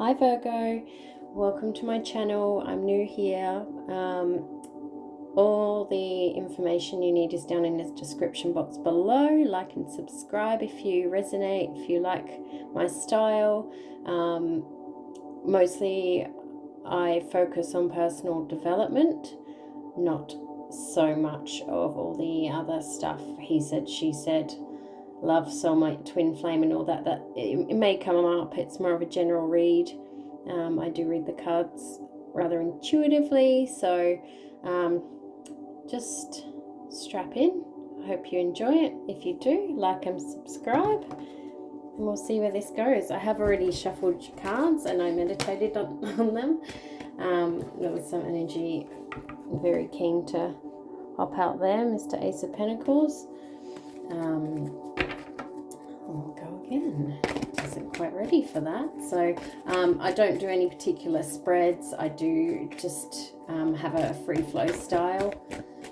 Hi Virgo, welcome to my channel. I'm new here. All the information you need is down in the description box below. Like and subscribe if you resonate, if you like my style. Mostly I focus on personal development, not so much of all the other stuff, he said, she said, love, soulmate, twin flame and all that. It may come up. It's more of a general read. I do read the cards rather intuitively, so just strap in. I hope you enjoy it. If you do, like and subscribe, and we'll see where this goes. I have already shuffled cards and I meditated on them. There was some energy. I'm very keen to hop out there. Mr. Ace of Pentacles. I'll go again. Wasn't quite ready for that. So I don't do any particular spreads. I do just have a free flow style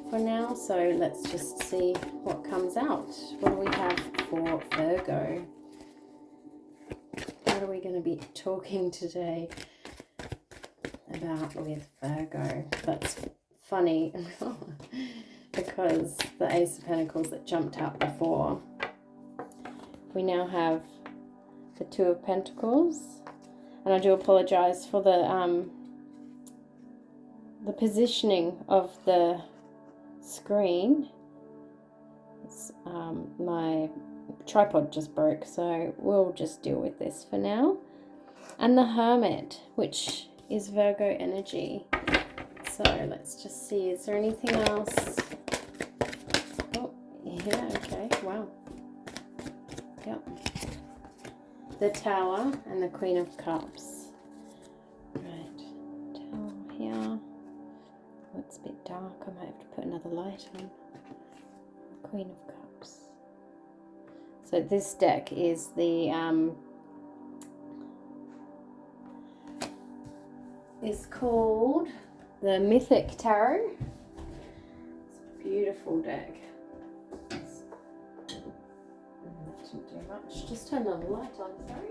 for now. So let's just see what comes out. What do we have for Virgo? What are we going to be talking today about with Virgo? That's funny because the Ace of Pentacles that jumped out before, we now have the Two of Pentacles, and I do apologize for the positioning of the screen. It's, my tripod just broke, so we'll just deal with this for now. And the Hermit, which is Virgo energy. So let's just see, is there anything else? Oh, yeah, okay, wow. Yep. The Tower and the Queen of Cups. Right, Tower here. Oh, it's a bit dark. I might have to put another light on. Queen of Cups. So this deck is the is called the Mythic Tarot. It's a beautiful deck. Didn't do much. Just turn the light on, sorry.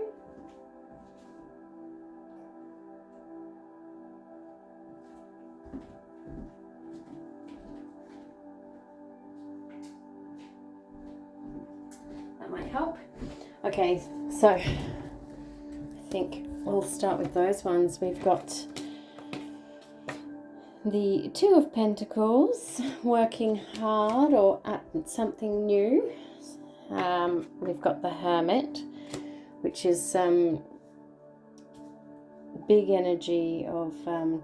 That might help. Okay, so I think we'll start with those ones. We've got the Two of Pentacles, working hard or at something new. We've got the Hermit, which is big energy of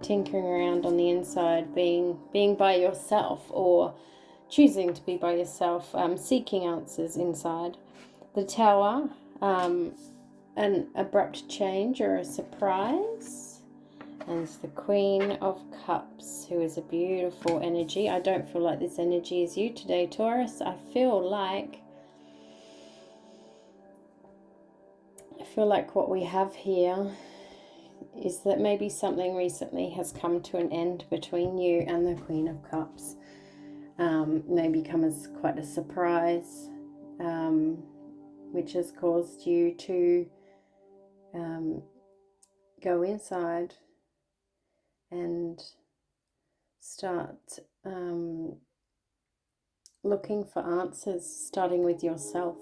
tinkering around on the inside, being by yourself or choosing to be by yourself, seeking answers inside. The Tower, an abrupt change or a surprise. And the Queen of Cups, who is a beautiful energy. I don't feel like this energy is you today, Taurus. I feel like what we have here is that maybe something recently has come to an end between you and the Queen of Cups. Maybe come as quite a surprise, which has caused you to go inside and start looking for answers, starting with yourself,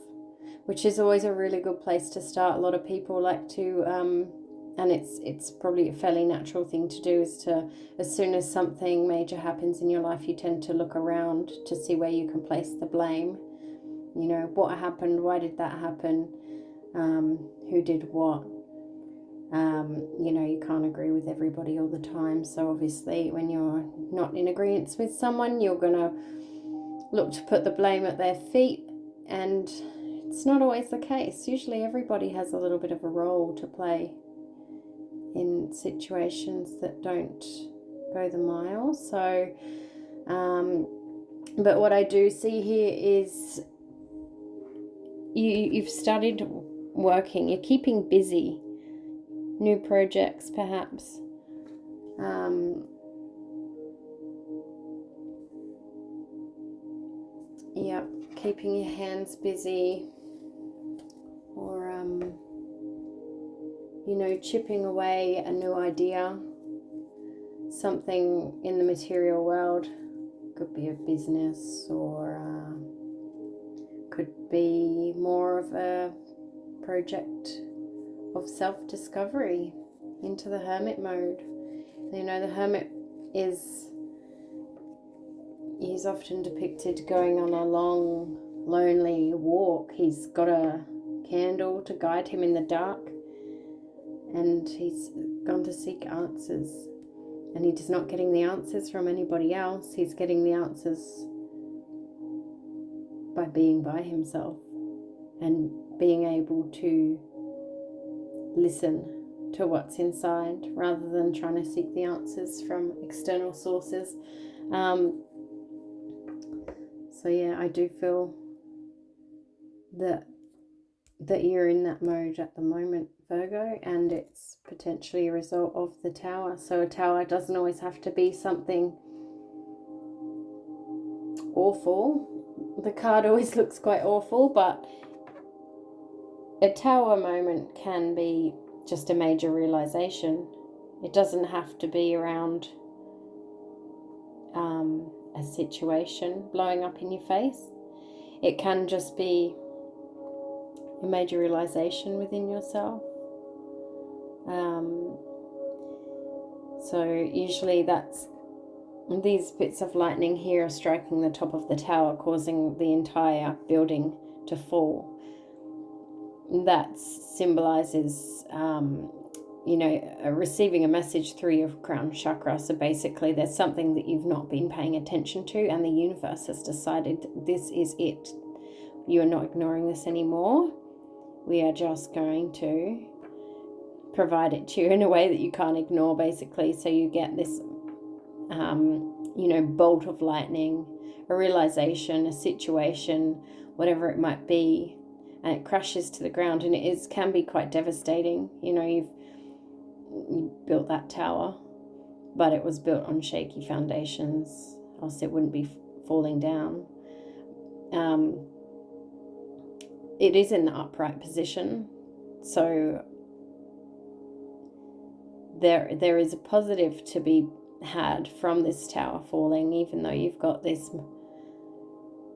which is always a really good place to start. A lot of people like to, and it's probably a fairly natural thing to do, is to, as soon as something major happens in your life, you tend to look around to see where you can place the blame. You know, what happened? Why did that happen? Who did what? You know, you can't agree with everybody all the time. So obviously when you're not in agreement with someone, you're going to look to put the blame at their feet. And it's not always the case. Usually everybody has a little bit of a role to play in situations that don't go the mile. So, but what I do see here is you've started working. You're keeping busy. New projects, perhaps. Yeah, keeping your hands busy, or you know, chipping away a new idea, something in the material world. Could be a business, or could be more of a project of self-discovery into the hermit mode. You know, the hermit he's often depicted going on a long, lonely walk. He's got a candle to guide him in the dark, and he's gone to seek answers. And he's not getting the answers from anybody else. He's getting the answers by being by himself and being able to listen to what's inside rather than trying to seek the answers from external sources. So yeah, I do feel that you're in that mode at the moment, Virgo, and it's potentially a result of the Tower. So a Tower doesn't always have to be something awful. The card always looks quite awful, but a Tower moment can be just a major realization. It doesn't have to be around a situation blowing up in your face. It can just be a major realization within yourself. So usually these bits of lightning here are striking the top of the tower, causing the entire building to fall. That symbolizes, you know, receiving a message through your crown chakra. So basically there's something that you've not been paying attention to, and the universe has decided this is it. You are not ignoring this anymore. We are just going to provide it to you in a way that you can't ignore, basically. So you get this, you know, bolt of lightning, a realization, a situation, whatever it might be, and it crashes to the ground. And it can be quite devastating. You know, you built that tower, but it was built on shaky foundations, else it wouldn't be falling down. It is in the upright position, so there is a positive to be had from this tower falling, even though you've got this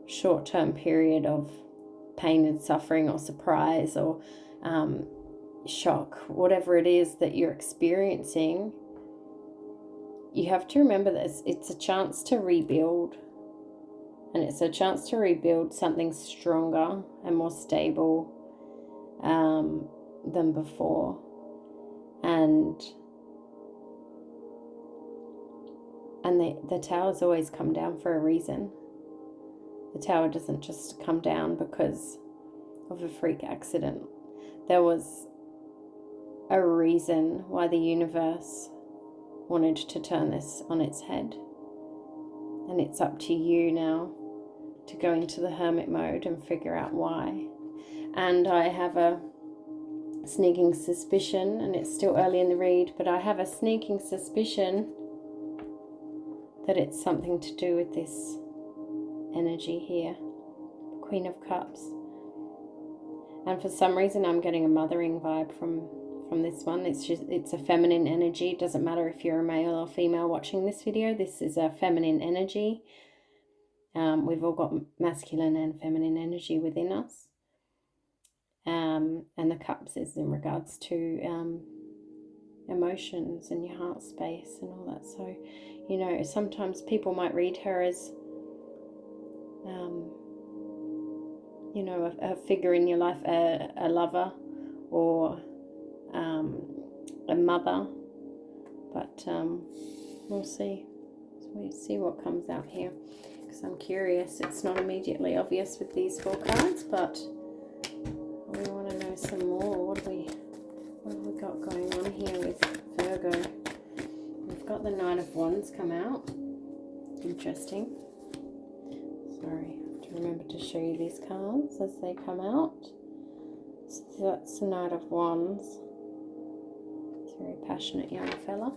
short-term period of pain and suffering, or surprise, or shock, whatever it is that you're experiencing. You have to remember this. It's a chance to rebuild. And it's a chance to rebuild something stronger and more stable than before. And the towers always come down for a reason. The tower doesn't just come down because of a freak accident. There was a reason why the universe wanted to turn this on its head. And it's up to you now to go into the hermit mode and figure out why. And I have a sneaking suspicion, and it's still early in the read, but I have a sneaking suspicion that it's something to do with this energy here, Queen of Cups. And for some reason I'm getting a mothering vibe from this one. It's a feminine energy. It doesn't matter if you're a male or female watching this video. This is a feminine energy. We've all got masculine and feminine energy within us. And the cups is in regards to emotions and your heart space and all that. So, you know, sometimes people might read her as, you know, a figure in your life, a lover, or a mother. But we'll see. So we'll see what comes out here, because I'm curious. It's not immediately obvious with these 4 cards, but we want to know some more. What have we got going on here with Virgo? We've got the Knight of Wands come out. Interesting. Sorry, I have to remember to show you these cards as they come out. So that's the Knight of Wands. It's a very passionate young fella.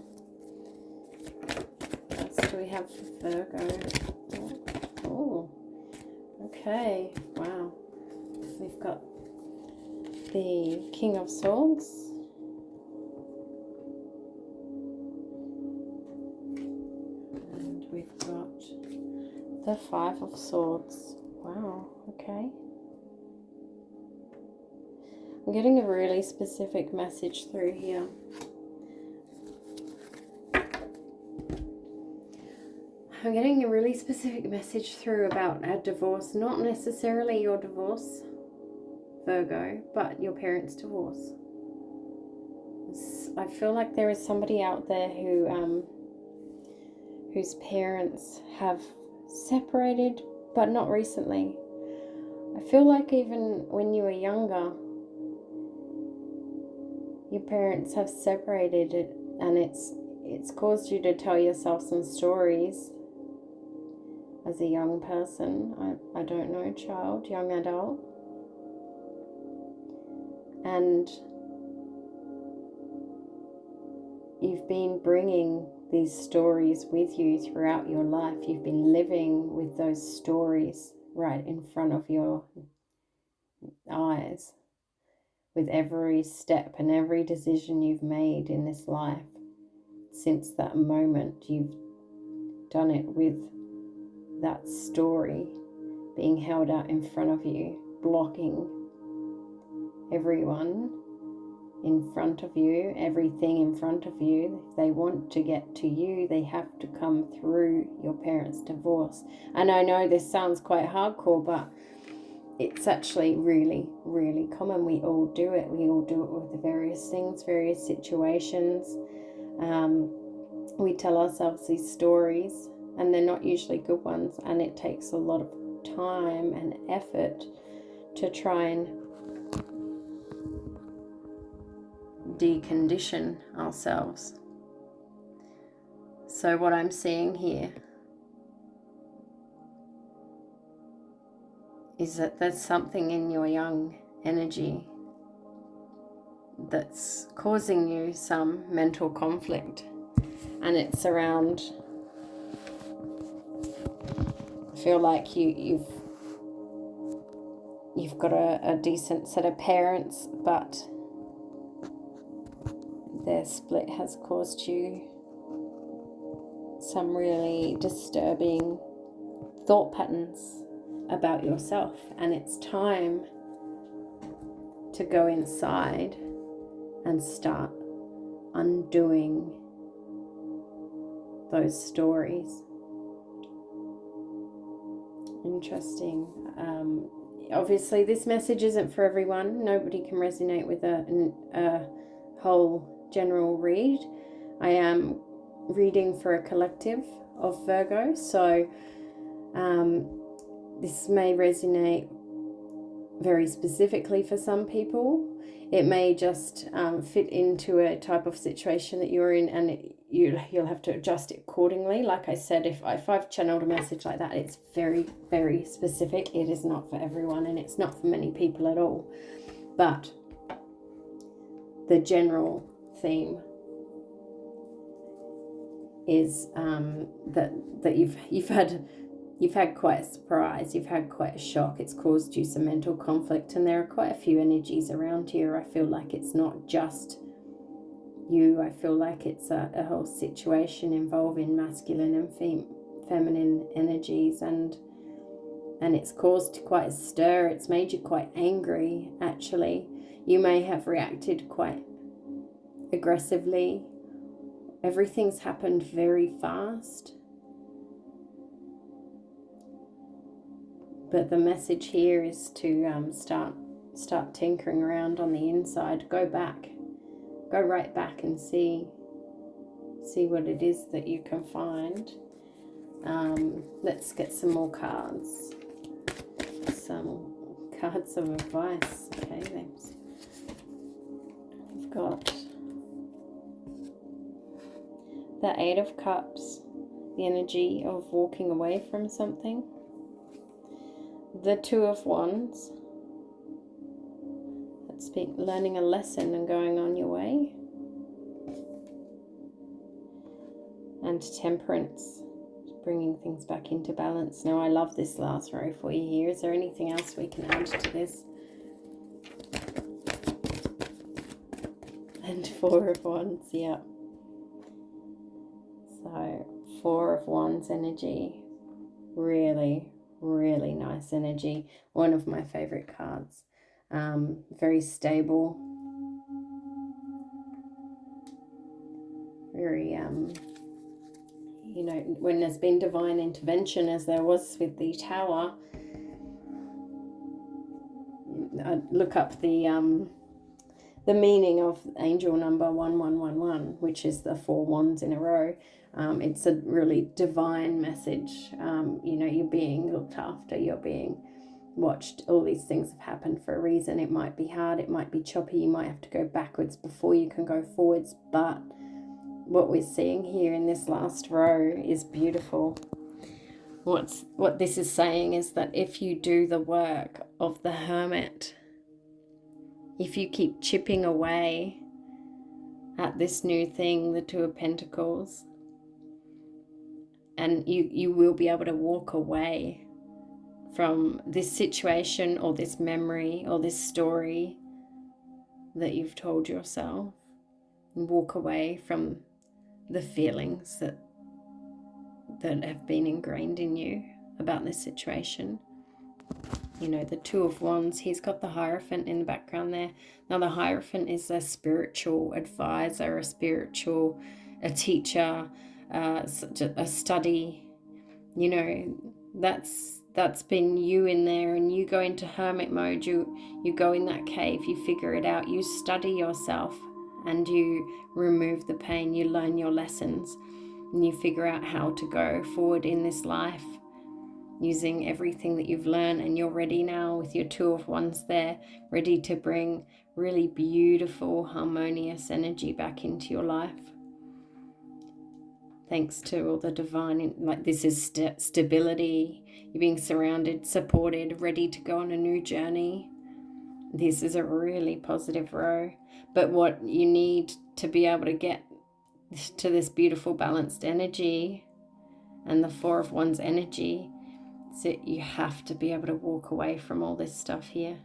What else do we have for Virgo? Oh, okay. Wow. We've got the King of Swords, we've got the Five of Swords. Wow, okay. I'm getting a really specific message through here. I'm getting a really specific message through about a divorce. Not necessarily your divorce, Virgo, but your parents' divorce. I feel like there is somebody out there who whose parents have separated, but not recently. I feel like even when you were younger, your parents have separated it, and it's caused you to tell yourself some stories as a young person. I don't know, child, young adult. And you've been bringing these stories with you throughout your life. You've been living with those stories right in front of your eyes with every step and every decision you've made in this life. Since that moment, you've done it with that story being held out in front of you, blocking everyone in front of you, everything in front of you. If they want to get to you, they have to come through your parents' divorce. And I know this sounds quite hardcore, but it's actually really, really common. We all do it. We all do it with the various things, various situations. We tell ourselves these stories, and they're not usually good ones, and it takes a lot of time and effort to try and decondition ourselves. So what I'm seeing here is that there's something in your young energy that's causing you some mental conflict, and it's around, I feel like you've got a decent set of parents, but their split has caused you some really disturbing thought patterns about yourself, and it's time to go inside and start undoing those stories. Interesting. Obviously this message isn't for everyone. Nobody can resonate with a whole general read. I am reading for a collective of Virgo, so this may resonate very specifically for some people. It may just fit into a type of situation that you're in, and you'll have to adjust it accordingly. Like I said, if I've channeled a message like that, it's very, very specific. It is not for everyone, and it's not for many people at all. But the general theme is that you've had quite a surprise, you've had quite a shock. It's caused you some mental conflict, and there are quite a few energies around here. I feel like it's not just you. I feel like it's a whole situation involving masculine and feminine energies, and it's caused quite a stir. It's made you quite angry, actually. You may have reacted quite aggressively. Everything's happened very fast. But the message here is to start tinkering around on the inside. Go right back and see what it is that you can find. Let's get some more cards. Some cards of advice. Okay, we've got the Eight of Cups, the energy of walking away from something. The Two of Wands, that's learning a lesson and going on your way. And Temperance, bringing things back into balance. Now, I love this last row for you here. Is there anything else we can add to this? And Four of Wands, yeah. So Four of Wands energy. Really, really nice energy. One of my favorite cards. Very stable. Very, you know, when there's been divine intervention, as there was with the Tower, I look up the meaning of angel number 1111, which is the 4 wands in a row. It's a really divine message. You know, you're being looked after, you're being watched. All these things have happened for a reason. It might be hard, it might be choppy, you might have to go backwards before you can go forwards, but what we're seeing here in this last row is beautiful. What this is saying is that if you do the work of the Hermit, if you keep chipping away at this new thing, the Two of Pentacles, and you will be able to walk away from this situation or this memory or this story that you've told yourself, and walk away from the feelings that have been ingrained in you about this situation. You know, the Two of Wands, he's got the Hierophant in the background there. Now the Hierophant is a spiritual advisor, a teacher, a study. You know, that's been you in there, and you go into hermit mode, you go in that cave, you figure it out, you study yourself, and you remove the pain, you learn your lessons, and you figure out how to go forward in this life using everything that you've learned. And you're ready now with your Two of Wands there, ready to bring really beautiful, harmonious energy back into your life. Thanks to all the divine, like this is stability. You're being surrounded, supported, ready to go on a new journey. This is a really positive row. But what you need to be able to get to this beautiful balanced energy and the Four of Wands energy, so you have to be able to walk away from all this stuff here.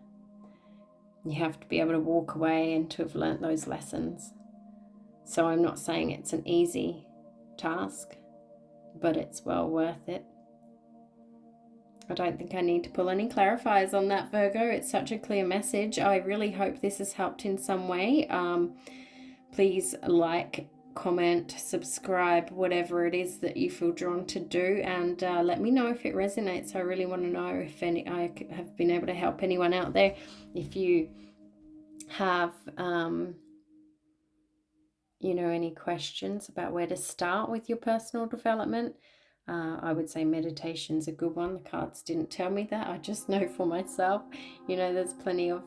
You have to be able to walk away and to have learnt those lessons. So I'm not saying it's an easy task, but it's well worth it. I don't think I need to pull any clarifiers on that, Virgo. It's such a clear message. I really hope this has helped in some way. Please like, comment, subscribe, whatever it is that you feel drawn to do, and let me know if it resonates. I really want to know if I have been able to help anyone out there. If you have you know, any questions about where to start with your personal development, I would say meditation's a good one. The cards didn't tell me that. I just know for myself. You know, there's plenty of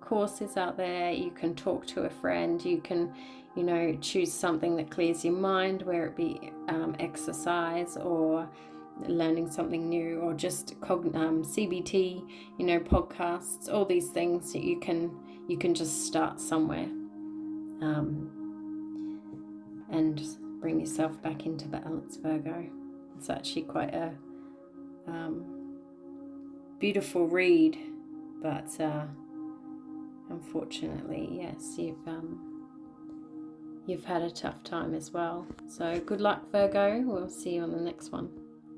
courses out there. You can talk to a friend. You can, you know, choose something that clears your mind, where it be exercise or learning something new, or just CBT, you know, podcasts, all these things that you can just start somewhere. And bring yourself back into balance, Virgo. It's actually quite a beautiful read, but unfortunately, yes, you've had a tough time as well. So good luck, Virgo. We'll see you on the next one.